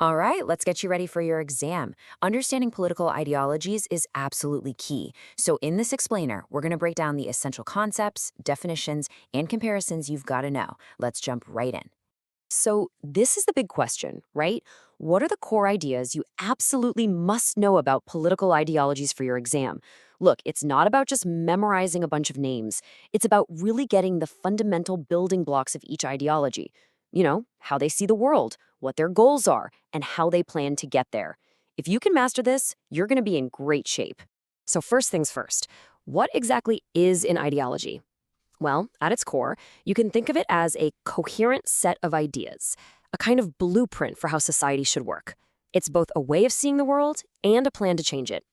All right, let's get you ready for your exam. Understanding political ideologies is absolutely key. So, in this explainer, we're going to break down the essential concepts, definitions, and comparisons you've got to know. Let's jump right in. So, this is the big question, right? What are the core ideas you absolutely must know about political ideologies for your exam? Look, it's not about just memorizing a bunch of names. It's about really getting the fundamental building blocks of each ideology. How they see the world, what their goals are, and how they plan to get there. If you can master this, you're going to be in great shape. So, first things first, what exactly is an ideology? Well, at its core, you can think of it as a coherent set of ideas, a kind of blueprint for how society should work. It's both a way of seeing the world and a plan to change it.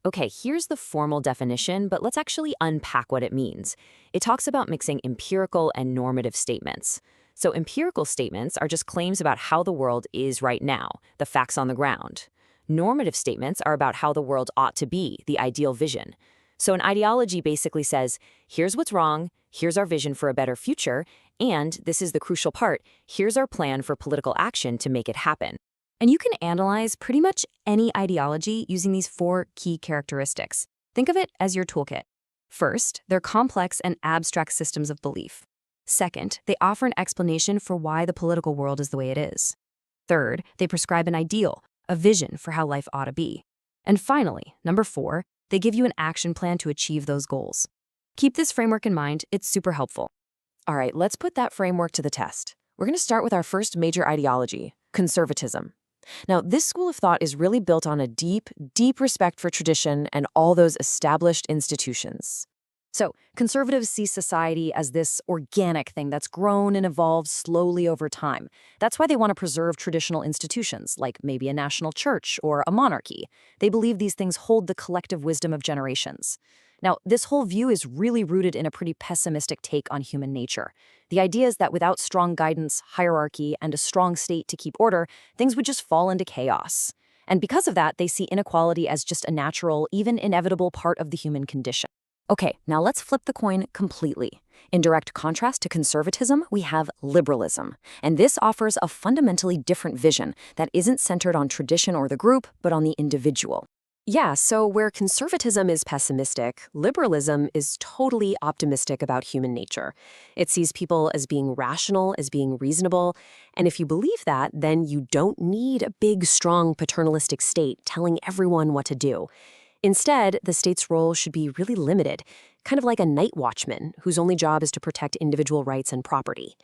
Okay, here's the formal definition, but let's actually unpack what it means. It talks about mixing empirical and normative statements. So, empirical statements are just claims about how the world is right now, the facts on the ground. Normative statements are about how the world ought to be, the ideal vision. So, an ideology basically says, here's what's wrong, here's our vision for a better future, and this is the crucial part, here's our plan for political action to make it happen. And you can analyze pretty much any ideology using these four key characteristics. Think of it as your toolkit. First, they're complex and abstract systems of belief. Second, they offer an explanation for why the political world is the way it is. Third, they prescribe an ideal, a vision for how life ought to be. And finally, number four, they give you an action plan to achieve those goals. Keep this framework in mind, it's super helpful. All right, let's put that framework to the test. We're going to start with our first major ideology, conservatism. Now, this school of thought is really built on a deep, deep respect for tradition and all those established institutions. So, conservatives see society as this organic thing that's grown and evolved slowly over time. That's why they want to preserve traditional institutions, like maybe a national church or a monarchy. They believe these things hold the collective wisdom of generations. Now, this whole view is really rooted in a pretty pessimistic take on human nature. The idea is that without strong guidance, hierarchy, and a strong state to keep order, things would just fall into chaos. And because of that, they see inequality as just a natural, even inevitable part of the human condition. Okay, now let's flip the coin completely. In direct contrast to conservatism, we have liberalism. And this offers a fundamentally different vision that isn't centered on tradition or the group, but on the individual. Yeah, so where conservatism is pessimistic, liberalism is totally optimistic about human nature. It sees people as being rational, as being reasonable, and if you believe that, then you don't need a big, strong paternalistic state telling everyone what to do. Instead, the state's role should be really limited, kind of like a night watchman whose only job is to protect individual rights and property.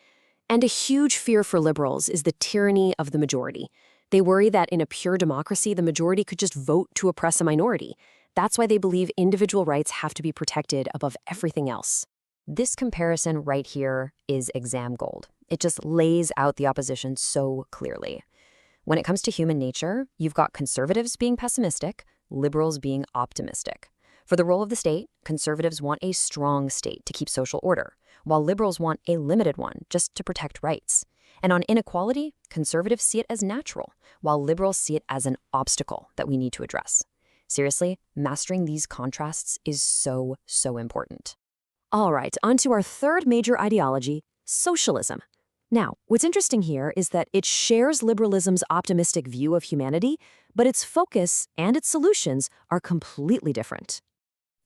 And a huge fear for liberals is the tyranny of the majority. They worry that in a pure democracy, the majority could just vote to oppress a minority. That's why they believe individual rights have to be protected above everything else. This comparison right here is exam gold. It just lays out the opposition so clearly. When it comes to human nature, you've got conservatives being pessimistic, liberals being optimistic. For the role of the state, conservatives want a strong state to keep social order, while liberals want a limited one just to protect rights. And on inequality, conservatives see it as natural, while liberals see it as an obstacle that we need to address. Seriously, mastering these contrasts is so, so important. All right, on to our third major ideology, socialism. Now, what's interesting here is that it shares liberalism's optimistic view of humanity, but its focus and its solutions are completely different.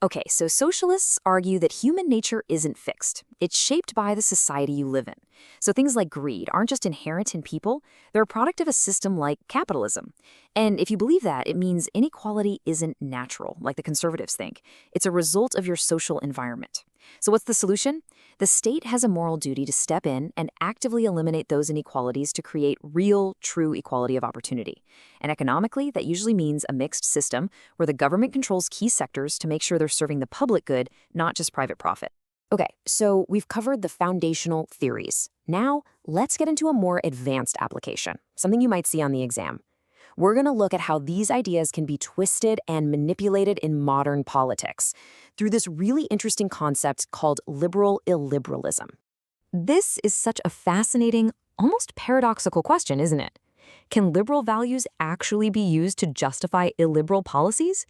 Okay, so socialists argue that human nature isn't fixed. It's shaped by the society you live in. So things like greed aren't just inherent in people, they're a product of a system like capitalism. And if you believe that, it means inequality isn't natural, like the conservatives think. It's a result of your social environment. So what's the solution? The state has a moral duty to step in and actively eliminate those inequalities to create real, true equality of opportunity. And economically, that usually means a mixed system where the government controls key sectors to make sure they're serving the public good, not just private profit. Okay, so we've covered the foundational theories. Now, let's get into a more advanced application, something you might see on the exam. We're going to look at how these ideas can be twisted and manipulated in modern politics through this really interesting concept called liberal illiberalism. This is such a fascinating, almost paradoxical question, isn't it? Can liberal values actually be used to justify illiberal policies?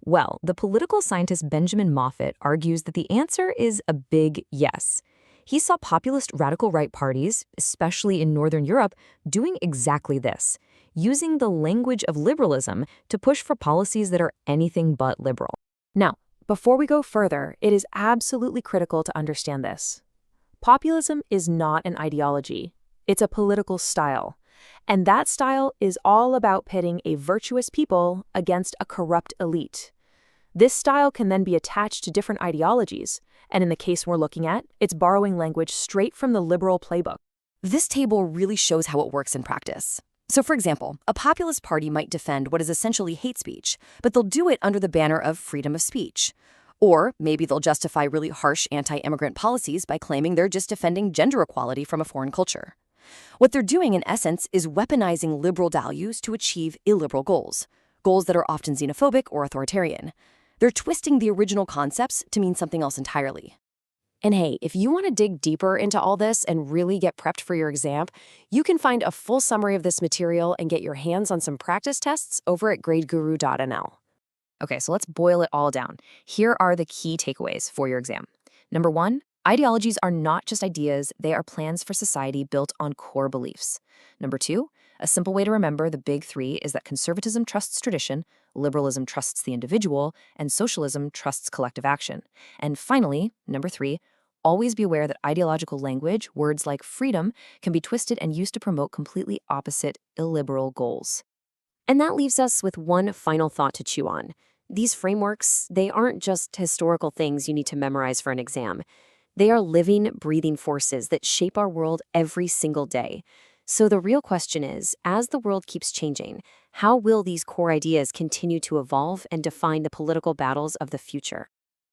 Well, the political scientist Benjamin Moffat argues that the answer is a big yes. He saw populist radical right parties, especially in Northern Europe, doing exactly this, using the language of liberalism to push for policies that are anything but liberal. Now, before we go further, it is absolutely critical to understand this. Populism is not an ideology. It's a political style. And that style is all about pitting a virtuous people against a corrupt elite. This style can then be attached to different ideologies, and in the case we're looking at, it's borrowing language straight from the liberal playbook. This table really shows how it works in practice. So, for example, a populist party might defend what is essentially hate speech, but they'll do it under the banner of freedom of speech. Or maybe they'll justify really harsh anti-immigrant policies by claiming they're just defending gender equality from a foreign culture. What they're doing, in essence, is weaponizing liberal values to achieve illiberal goals, goals that are often xenophobic or authoritarian. They're twisting the original concepts to mean something else entirely. And hey, if you want to dig deeper into all this and really get prepped for your exam, you can find a full summary of this material and get your hands on some practice tests over at gradeguru.nl. Okay, so let's boil it all down. Here are the key takeaways for your exam. Number 1, ideologies are not just ideas, they are plans for society built on core beliefs. Number 2, a simple way to remember the big 3 is that conservatism trusts tradition, liberalism trusts the individual, and socialism trusts collective action. And finally, number 3, always be aware that ideological language, words like freedom, can be twisted and used to promote completely opposite, illiberal goals. And that leaves us with one final thought to chew on. These frameworks, they aren't just historical things you need to memorize for an exam. They are living, breathing forces that shape our world every single day. So the real question is, as the world keeps changing, how will these core ideas continue to evolve and define the political battles of the future?